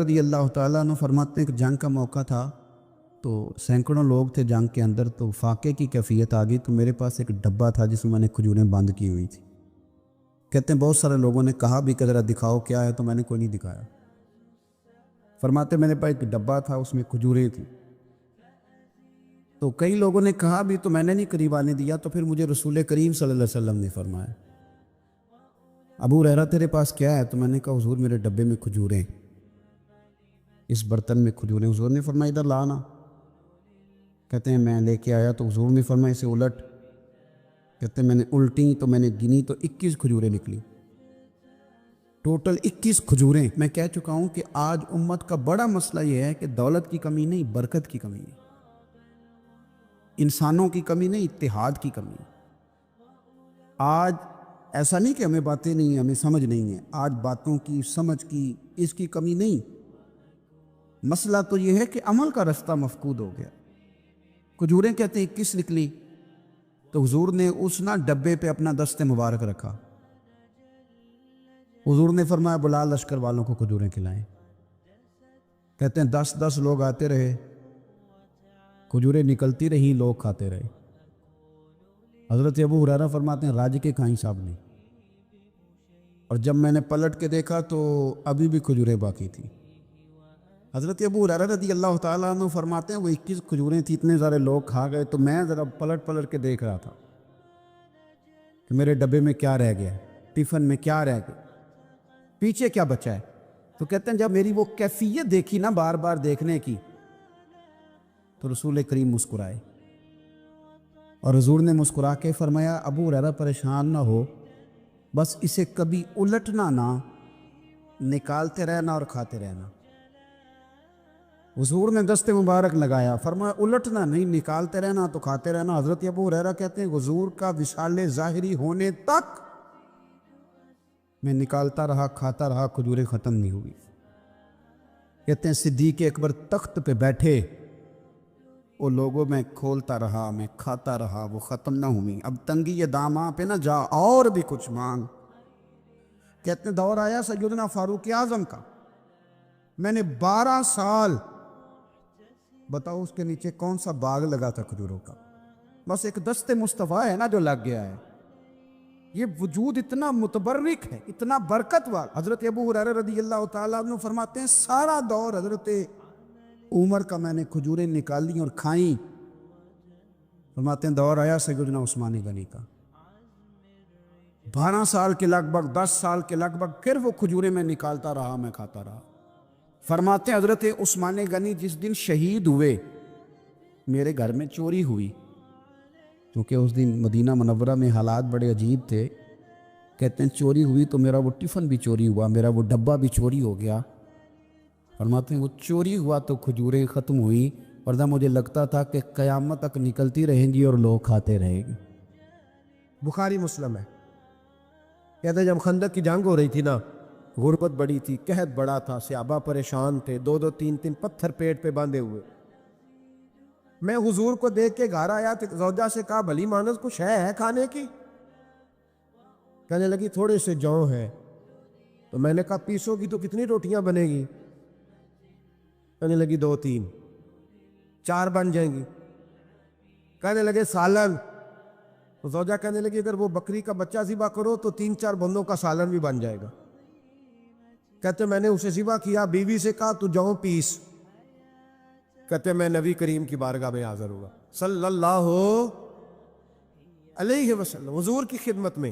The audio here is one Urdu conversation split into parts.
رضی اللہ تعالیٰ عنہ فرماتے ہیں کہ جنگ کا موقع تھا تو سینکڑوں لوگ تھے جنگ کے اندر، تو فاقے کی کیفیت آ گئی، تو میرے پاس ایک ڈبہ تھا جس میں میں نے کھجوریں بند کی ہوئی تھی۔ کہتے ہیں بہت سارے لوگوں نے کہا بھی کہ ذرا دکھاؤ کیا ہے، تو میں نے کوئی نہیں دکھایا۔ فرماتے میرے پاس ایک ڈبہ تھا، اس میں کھجوریں تھیں، تو کئی لوگوں نے کہا بھی تو میں نے نہیں قریب آنے دیا، تو پھر مجھے رسول کریم صلی اللہ علیہ وسلم نے فرمایا ابو ہریرہ تیرے پاس کیا ہے؟ تو میں نے کہا حضور میرے ڈبے میں کھجوریں، اس برتن میں کھجوریں۔ حضور نے فرمایا ادھر لانا۔ کہتے ہیں میں لے کے آیا تو حضور نے فرمایا اسے الٹ۔ کہتے ہیں میں نے الٹی تو میں نے گنی تو 21 کھجوریں نکلی، ٹوٹل 21 کھجوریں۔ میں کہہ چکا ہوں کہ آج امت کا بڑا مسئلہ یہ ہے کہ دولت کی کمی نہیں، برکت کی کمی ہے، انسانوں کی کمی نہیں، اتحاد کی کمی ہے۔ آج ایسا نہیں کہ ہمیں باتیں نہیں ہیں، ہمیں سمجھ نہیں ہے، آج باتوں کی، سمجھ کی، اس کی کمی نہیں، مسئلہ تو یہ ہے کہ عمل کا رستہ مفقود ہو گیا۔ کھجوریں کہتے ہیں 21 نکلی، تو حضور نے اس ڈبے پہ اپنا دست مبارک رکھا۔ حضور نے فرمایا بلا لشکر والوں کو کھجوریں کھلائیں۔ کہتے ہیں 10 لوگ آتے رہے، کھجوریں نکلتی رہی، لوگ کھاتے رہے۔ حضرت ابو ہریرہ فرماتے ہیں راج کے کھائیں صاحب نے، اور جب میں نے پلٹ کے دیکھا تو ابھی بھی کھجوریں باقی تھیں۔ حضرت ابو ہریرہ رضی اللہ تعالیٰ عنہ فرماتے ہیں وہ 21 کھجوریں تھیں، اتنے سارے لوگ کھا گئے، تو میں ذرا پلٹ کے دیکھ رہا تھا کہ میرے ڈبے میں کیا رہ گیا، ٹفن میں کیا رہ گیا، پیچھے کیا بچا ہے۔ تو کہتے ہیں جب میری وہ کیفیت دیکھی نا بار بار دیکھنے کی، تو رسول کریم مسکرائے، اور حضور نے مسکرا کے فرمایا ابو ہریرہ پریشان نہ ہو، بس اسے کبھی الٹنا نہ، نکالتے رہنا اور کھاتے رہنا۔ حضور نے دست مبارک لگایا، فرمایا الٹنا نہیں، نکالتے رہنا تو کھاتے رہنا۔ حضرت ابو ہریرہ کہتے ہیں حضور کا وصال ظاہری ہونے تک میں نکالتا رہا، کھاتا رہا، کھجوریں ختم نہیں ہوئی۔ کہتے ہیں صدیق اکبر تخت پہ بیٹھے، وہ لوگوں میں کھولتا رہا، میں کھاتا رہا، وہ ختم نہ ہوئی۔ اب تنگی یہ داماں پہ نہ جا، اور بھی کچھ مانگ۔ کہتے ہیں دور آیا سیدنا فاروق اعظم کا، میں نے 12 سال، بتاؤ اس کے نیچے کون سا باغ لگا تھا کھجوروں کا، بس ایک دست مصطفیٰ ہے نا جو لگ گیا ہے۔ یہ وجود اتنا متبرک ہے، اتنا برکت والا۔ حضرت ابو ہریرہ رضی اللہ تعالیٰ عنہ فرماتے ہیں سارا دور حضرت عمر کا میں نے کھجوریں نکالی اور کھائیں۔ فرماتے ہیں دور آیا سیدنا عثمان غنی کا، 12 سال کے لگ بھگ، 10 سال کے لگ بھگ، پھر وہ کھجوریں میں نکالتا رہا، میں کھاتا رہا۔ فرماتے ہیں حضرت عثمان غنی جس دن شہید ہوئے، میرے گھر میں چوری ہوئی، کیونکہ اس دن مدینہ منورہ میں حالات بڑے عجیب تھے۔ کہتے ہیں چوری ہوئی تو میرا وہ ٹفن بھی چوری ہوا، میرا وہ ڈبہ بھی چوری ہو گیا۔ فرماتے ہیں وہ چوری ہوا تو کھجوریں ختم ہوئی، ورنہ مجھے لگتا تھا کہ قیامت تک نکلتی رہیں گی اور لوگ کھاتے رہیں گے۔ بخاری مسلم ہے۔ کہتے ہیں جب خندق کی جنگ ہو رہی تھی نا، غربت بڑی تھی، قحط بڑا تھا، صحابہ پریشان تھے، 2 3 پتھر پیٹ پہ باندھے ہوئے۔ میں حضور کو دیکھ کے گھر آیا تو زوجہ سے کہا بھلی مانس کچھ ہے کھانے کی؟ کہنے لگی تھوڑے سے جو ہیں۔ تو میں نے کہا پیسو گی تو کتنی روٹیاں بنے گی؟ کہنے لگی 2 3، 4 بن جائیں گی۔ کہنے لگے سالن، تو زوجہ کہنے لگی اگر وہ بکری کا بچہ ذبح کرو تو 3 4 بندوں کا سالن بھی بن جائے گا۔ کہتے میں نے اسے ذبح کیا، بیوی سے کہا تو جاؤ پیس۔ کہتے میں نبی کریم کی بارگاہ میں حاضر ہوا صلی اللہ علیہ وسلم، حضور کی خدمت میں۔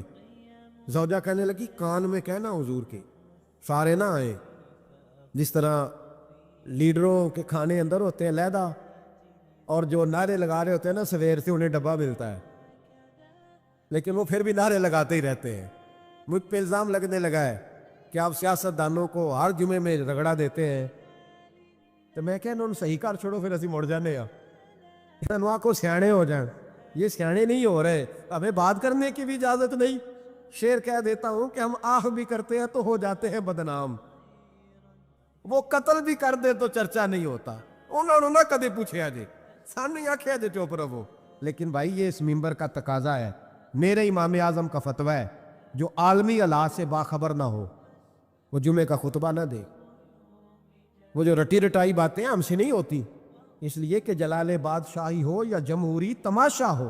زوجہ کہنے لگی کان میں کہنا حضور کے، سارے نہ آئے، جس طرح لیڈروں کے کھانے اندر ہوتے ہیں علیحدہ، اور جو نعرے لگا رہے ہوتے ہیں نا سویر سے انہیں ڈبہ ملتا ہے، لیکن وہ پھر بھی نعرے لگاتے ہی رہتے ہیں۔ مجھ پہ الزام لگنے لگا ہے کہ آپ سیاست دانوں کو ہر جمعے میں رگڑا دیتے ہیں، تو میں کہنا انہوں صحیح کر چھوڑو، پھر اسی مڑ جانے انواع کو سیانے ہو جائیں۔ یہ سیانے نہیں ہو رہے، ہمیں بات کرنے کی بھی اجازت نہیں۔ شعر کہہ دیتا ہوں کہ ہم آہ بھی کرتے ہیں تو ہو جاتے ہیں بدنام، وہ قتل بھی کر دے تو چرچا نہیں ہوتا۔ انہوں نے نہ کدے پوچھے جی، سانو ہی آکھیا جی چپ رہو۔ لیکن بھائی یہ اس ممبر کا تقاضا ہے، میرے امام اعظم کا فتویٰ ہے، جو عالمی حالات سے باخبر نہ ہو وہ جمعے کا خطبہ نہ دے، وہ جو رٹی رٹائی باتیں ہم سے نہیں ہوتی، اس لیے کہ جلال بادشاہی ہو یا جمہوری تماشا ہو،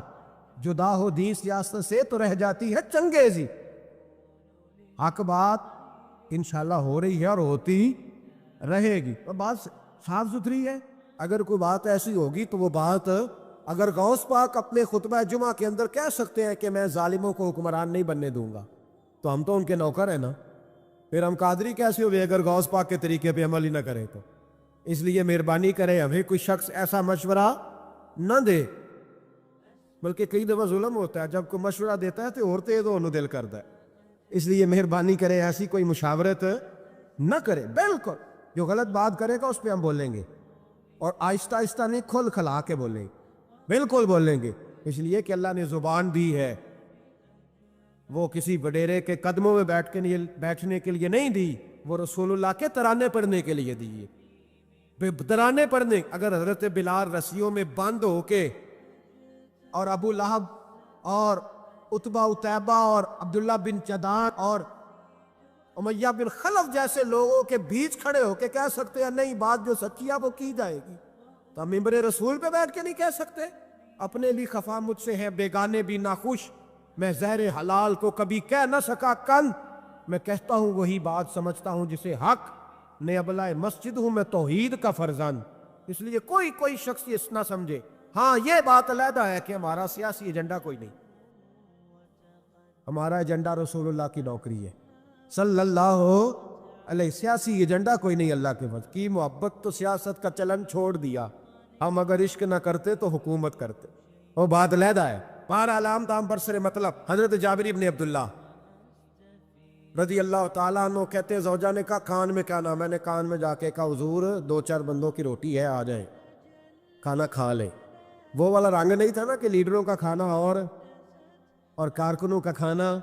جدا ہو دین سیاست سے تو رہ جاتی ہے چنگیزی۔ حق بات انشاءاللہ ہو رہی ہے اور ہوتی رہے گی، اور بات صاف ستھری ہے۔ اگر کوئی بات ایسی ہوگی تو وہ بات اگر غوث پاک اپنے خطبہ جمعہ کے اندر کہہ سکتے ہیں کہ میں ظالموں کو حکمران نہیں بننے دوں گا، تو ہم تو ان کے نوکر ہیں نا، پھر ہم قادری کیسے ہوئے اگر غوث پاک کے طریقے پہ عمل ہی نہ کریں تو۔ اس لیے مہربانی کرے ہمیں کوئی شخص ایسا مشورہ نہ دے، بلکہ کئی دفعہ ظلم ہوتا ہے، جب کوئی مشورہ دیتا ہے تو اور تیز ہونوں دل کرتا ہے۔ اس لیے مہربانی کرے ایسی کوئی مشاورت نہ کرے، بالکل جو غلط بات کرے گا اس پہ ہم بولیں گے، اور آہستہ آہستہ نہیں، کھل کھلا کے بولیں گے، بالکل بولیں گے، اس لیے کہ اللہ نے زبان دی ہے، وہ کسی وڈیرے کے قدموں میں بیٹھنے کے لیے نہیں دی، وہ رسول اللہ کے ترانے پڑھنے کے لیے دی ہے۔ ترانے پڑھنے، اگر حضرت بلال رسیوں میں بند ہو کے اور ابو لہب اور عتبہ اتیبہ اور عبداللہ بن جدان اور امیہ بن خلف جیسے لوگوں کے بیچ کھڑے ہو کے کہہ سکتے ہیں نہیں، بات جو سچی ہے وہ کی جائے گی، تو ہم ممبر رسول پہ بیٹھ کے نہیں کہہ سکتے؟ اپنے بھی خفا مجھ سے ہے، بیگانے بھی ناخوش، میں زہر حلال کو کبھی کہہ نہ سکا کن، میں کہتا ہوں وہی بات سمجھتا ہوں جسے حق، نے ابلائے مسجد ہوں میں توحید کا فرزند۔ اس لیے کوئی شخص یہ نہ سمجھے، ہاں یہ بات علیحدہ ہے کہ ہمارا سیاسی ایجنڈا کوئی نہیں، ہمارا ایجنڈا رسول اللہ کی نوکری ہے صلی اللہ علیہ، سیاسی ایجنڈا کوئی نہیں۔ اللہ کے فضل کی محبت تو سیاست کا چلن چھوڑ دیا، ہم اگر عشق نہ کرتے تو حکومت کرتے، وہ بات علیحدہ ہے۔ بہرحال عام دام برسر مطلب، حضرت جابر بن عبداللہ رضی اللہ تعالیٰ عنہ کہتے ہیں زوجہ نے کہا کان میں کیا نام، میں نے کان میں جا کے کہا حضور 2-4 بندوں کی روٹی ہے، آ جائیں کھانا کھا لیں۔ وہ والا رنگ نہیں تھا نا کہ لیڈروں کا کھانا اور کارکنوں کا کھانا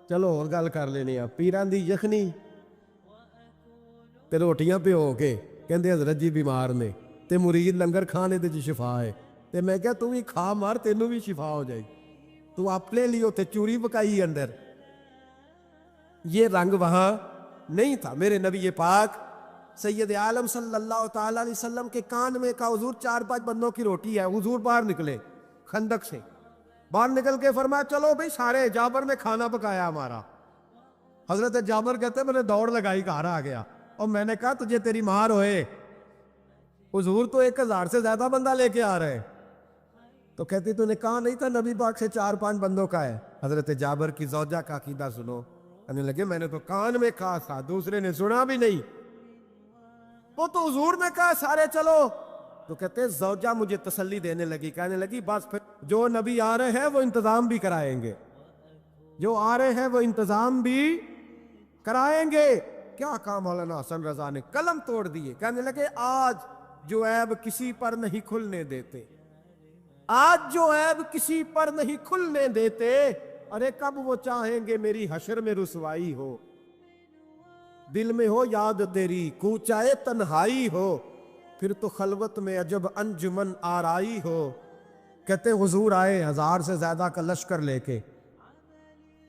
چلو اور گل کر لینی ہے، پیران دی یخنی تے روٹیاں پہ ہو کے کہندے حضرت جی بیمار نے تے مرید لنگر کھانے دے جی شفا ہے، تے میں کہا تو بھی کھا مار تینوں بھی شفا ہو جائے، تو اپنے لیے تے چوری پکائی اندر، یہ رنگ وہاں نہیں تھا۔ میرے نبی پاک سید عالم صلی اللہ تعالیٰ علیہ وسلم کے کان میں کہا حضور 4-5 بندوں کی روٹی ہے، حضور باہر نکلے خندق سے، باہر نکل کے فرمایا چلو بھئی سارے، جابر نے کھانا پکایا ہمارا۔ حضرت جابر کہتے ہیں میں نے دوڑ لگائی، گھر آ گیا، اور میں نے کہا تجھے تیری مار ہوئے، حضور تو 1000 سے زیادہ بندہ لے کے آ رہے، تو کہتی تو نے کہا نہیں تھا نبی پاک سے 4-5 بندوں کا ہے۔ حضرت جابر کی زوجہ کا عقیدہ سنو، کہنے لگے میں نے تو کان میں کہا تھا، دوسرے نے سنا بھی نہیں، وہ تو حضور نے کہا سارے چلو، تو کہتے ہیں زوجہ مجھے تسلی دینے لگی، کہنے لگی بس پھر جو نبی آ رہے ہیں وہ انتظام بھی کرائیں گے، جو آ رہے ہیں وہ انتظام بھی کرائیں گے۔ کیا کام مولانا حسن رضا نے قلم توڑ دیے، کہنے لگے آج جو عیب کسی پر نہیں کھلنے دیتے، آج جو عیب کسی پر نہیں کھلنے دیتے، ارے کب وہ چاہیں گے میری حشر میں رسوائی ہو، دل میں ہو یاد تیری کوچائے تنہائی ہو، پھر تو خلوت میں عجب انجمن آرائی ہو۔ کہتے حضور آئے 1000 سے زیادہ کا لشکر لے کے،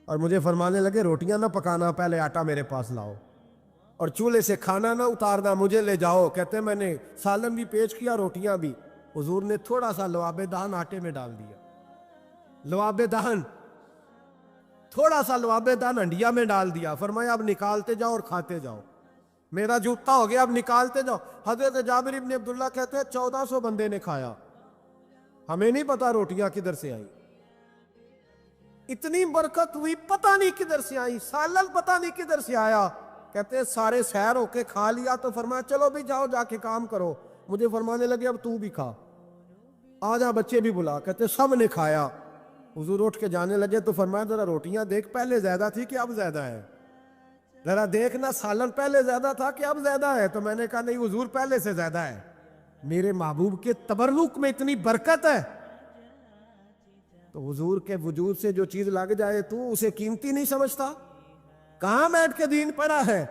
اور مجھے فرمانے لگے روٹیاں نہ پکانا، پہلے آٹا میرے پاس لاؤ، اور چولہے سے کھانا نہ اتارنا، مجھے لے جاؤ۔ کہتے میں نے سالن بھی پیش کیا، روٹیاں بھی، حضور نے تھوڑا سا لواب دہن آٹے میں ڈال دیا، لواب دہن، تھوڑا سا لواب دہن ہنڈیا میں ڈال دیا، فرمایا اب نکالتے جاؤ اور کھاتے جاؤ، میرا جوتا ہو گیا اب نکالتے جاؤ۔ حضرت جابر بن عبداللہ کہتے ہیں 1400 بندے نے کھایا، ہمیں نہیں پتا روٹیاں کدھر سے آئی، اتنی برکت ہوئی پتہ نہیں کدھر سے آئی، سالن پتہ نہیں کدھر سے آیا۔ کہتے ہیں سارے سیر ہو کے کھا لیا، تو فرمایا چلو بھی جاؤ جا کے کام کرو، مجھے فرمانے لگے اب تو بھی کھا، آ جا بچے بھی بلا۔ کہتے سب نے کھایا، حضور اٹھ کے جانے لگے تو فرمایا ذرا روٹیاں دیکھ پہلے زیادہ تھی کہ اب زیادہ ہے، ذرا دیکھنا سالن پہلے زیادہ تھا کہ اب زیادہ ہے، تو میں نے کہا نہیں حضور پہلے سے زیادہ ہے، میرے محبوب کے تبرک میں اتنی برکت ہے۔ تو حضور کے وجود سے جو چیز لگ جائے تو اسے قیمتی نہیں سمجھتا، کہاں بیٹھ کے دین پڑھا ہے،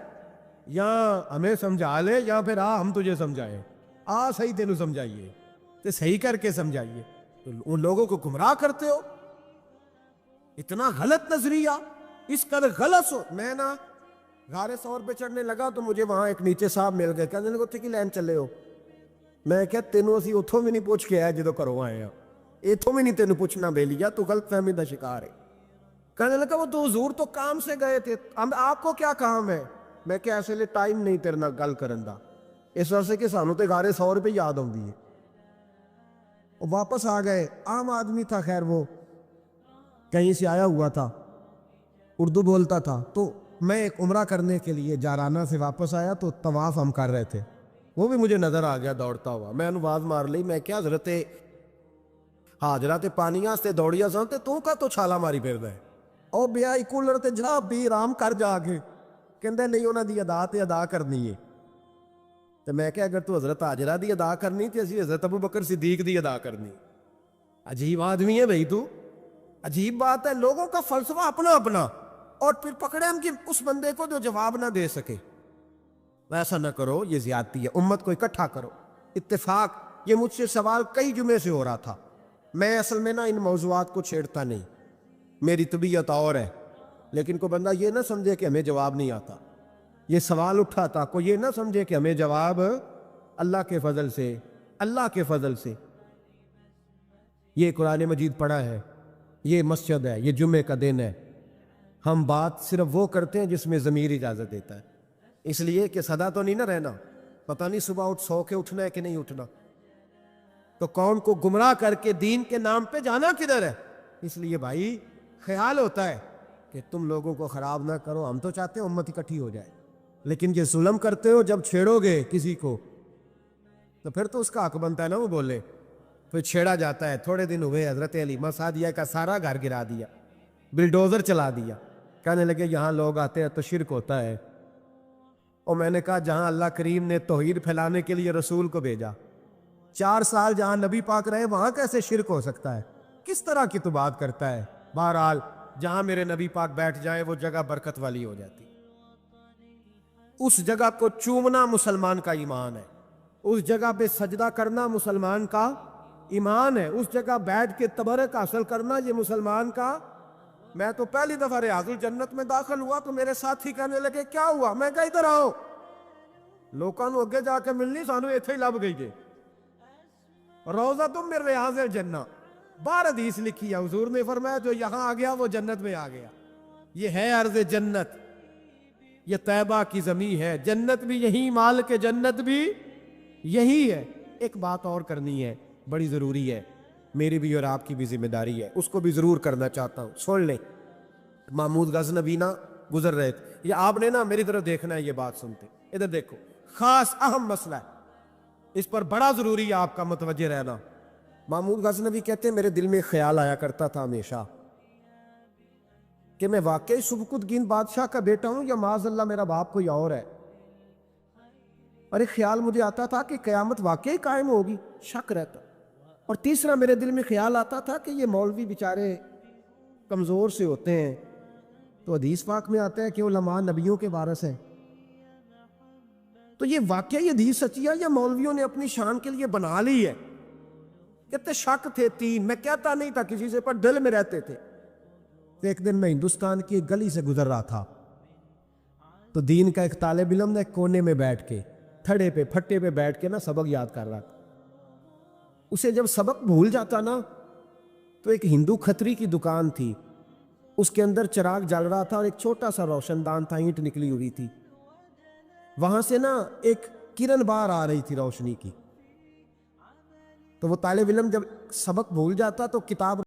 یا ہمیں سمجھا لے یا پھر ہم تجھے سمجھائیں، صحیح تینوں سمجھائیے تو صحیح کر کے سمجھائیے، تو ان لوگوں کو گمراہ کرتے ہو، اتنا غلط نظریہ، اس قدر غلط ہو۔ میں نا غار ثور پہ چڑھنے لگا تو مجھے وہاں ایک نیچے صاحب مل گئے, کہنے لگے اتنے کی لین چلے ہو. میں کہا تینوں اسی اتھوں بھی نہیں پوچھ کے آیا جدو کرو آئے ہیں, اتھوں بھی نہیں تینوں پوچھنا بے لیا, تو غلط فہمی دا شکار ہے. کہنے لگا وہ تو حضور تو کام سے گئے تھے, آپ کو کیا کام ہے؟ میں کہ ایسے لئے ٹائم نہیں تیرے نہ گل کرن دا, اس وجہ سے کہ سانوں تے غار ثور پہ یاد ہوں دی ہے. وہ واپس آ گئے, عام آدمی تھا خیر, وہ کہیں سے آیا ہوا تھا, اردو بولتا تھا. تو میں ایک عمرہ کرنے کے لیے جارانہ سے واپس آیا تو طواف ہم کر رہے تھے, وہ بھی مجھے نظر آ گیا دوڑتا ہوا. میں انہوں آواز مار لی, میں کیا حضرت حاجرہ تے پانیاں سے دوڑیا سن تے تو کا تو چھالا ماری پھر دے او بیائی کولر تے جناب بھی رام کر جا کے, کہندے نہیں انہاں دی ادا تے ادا کرنی ہے. تو میں کہ اگر تو حضرت حاجرہ دی ادا کرنی تے اسی حضرت ابو بکر صدیق دی ادا کرنی. عجیب آدمی ہے بھئی تو, عجیب بات ہے, لوگوں کا فلسفہ اپنا اپنا, اور پھر پکڑے ہم کہ اس بندے کو جو جواب نہ دے سکے. ایسا نہ کرو, یہ زیادتی ہے, امت کو اکٹھا کرو. اتفاق یہ مجھ سے سوال کئی جمعے سے ہو رہا تھا. میں اصل میں نا ان موضوعات کو چھیڑتا نہیں, میری طبیعت اور ہے, لیکن کوئی بندہ یہ نہ سمجھے کہ ہمیں جواب نہیں آتا. یہ سوال اٹھا تھا, کوئی یہ نہ سمجھے کہ ہمیں جواب اللہ کے فضل سے, اللہ کے فضل سے. یہ قرآن مجید پڑھا ہے, یہ مسجد ہے, یہ جمعے کا دن ہے. ہم بات صرف وہ کرتے ہیں جس میں ضمیر اجازت دیتا ہے, اس لیے کہ سدا تو نہیں نہ رہنا, پتہ نہیں صبح اٹھ سو کے اٹھنا ہے کہ نہیں اٹھنا, تو کون کو گمراہ کر کے دین کے نام پہ جانا کدھر ہے. اس لیے بھائی خیال ہوتا ہے کہ تم لوگوں کو خراب نہ کرو, ہم تو چاہتے ہیں امت اکٹھی ہو جائے, لیکن یہ ظلم کرتے ہو, جب چھیڑو گے کسی کو تو پھر تو اس کا حق بنتا ہے نا وہ بولے. پھر چھیڑا جاتا ہے. تھوڑے دن ہوئے حضرت علی مسادیہ کا سارا گھر گرا دیا, بلڈوزر چلا دیا, کہنے لگے یہاں لوگ آتے ہیں تو شرک ہوتا ہے. اور میں نے کہا جہاں اللہ کریم نے توحید پھیلانے کے لیے رسول کو بھیجا, 4 سال جہاں نبی پاک رہے, وہاں کیسے شرک ہو سکتا ہے؟ کس طرح کی تو بات کرتا ہے. بہرحال جہاں میرے نبی پاک بیٹھ جائیں وہ جگہ برکت والی ہو جاتی. اس جگہ کو چومنا مسلمان کا ایمان ہے, اس جگہ پہ سجدہ کرنا مسلمان کا ایمان ہے, اس جگہ بیٹھ کے تبرک حاصل کرنا یہ مسلمان کا. میں تو پہلی دفعہ ریاض الجنت میں داخل ہوا تو میرے ساتھی کہنے لگے کیا ہوا؟ میں کہا ادھر آؤ, لوکاں نو اگے جا کے ملنی, سانو ایتھے ہی لب گئی جے, روضہ تم من ریاض الجنہ. 12 حدیث لکھی ہے, حضور نے فرمایا جو یہاں آ گیا وہ جنت میں آ گیا. یہ ہے ارض جنت, یہ طیبہ کی زمین ہے, جنت بھی یہی, مال کے جنت بھی یہی ہے. ایک بات اور کرنی ہے, بڑی ضروری ہے, میری بھی اور آپ کی بھی ذمہ داری ہے, اس کو بھی ضرور کرنا چاہتا ہوں. سن لیں, محمود غزنوی نا گزر رہے تھے, یہ آپ نے نا میری طرف دیکھنا ہے, یہ بات سنتے ادھر دیکھو, خاص اہم مسئلہ ہے, اس پر بڑا ضروری ہے آپ کا متوجہ رہنا. محمود غزنوی کہتے ہیں میرے دل میں خیال آیا کرتا تھا ہمیشہ کہ میں واقعی سبکتگین بادشاہ کا بیٹا ہوں یا معاذ اللہ میرا باپ کوئی اور ہے. اور ایک خیال مجھے آتا تھا کہ قیامت واقعی قائم ہوگی, شک رہتا. اور تیسرا میرے دل میں خیال آتا تھا کہ یہ مولوی بیچارے کمزور سے ہوتے ہیں, تو حدیث پاک میں آتا ہے کہ علماء نبیوں کے وارث ہیں. تو یہ واقعی حدیث سچی ہے یا مولویوں نے اپنی شان کے لیے بنا لی ہے؟ کہتے شک تھے 3, میں کہتا نہیں تھا کسی سے, پر دل میں رہتے تھے. تو ایک دن میں ہندوستان کی ایک گلی سے گزر رہا تھا, تو دین کا ایک طالب علم نے ایک کونے میں بیٹھ کے, تھڑے پہ پھٹے پہ بیٹھ کے نا سبق یاد کر رہا تھا. اسے جب سبق بھول جاتا نا, تو ایک ہندو کھتری کی دکان تھی, اس کے اندر چراغ جل رہا تھا اور ایک چھوٹا سا روشن دان تھا, اینٹ نکلی ہوئی تھی, وہاں سے نا ایک کرن باہر آ رہی تھی روشنی کی. تو وہ طالب علم جب سبق بھول جاتا تو کتاب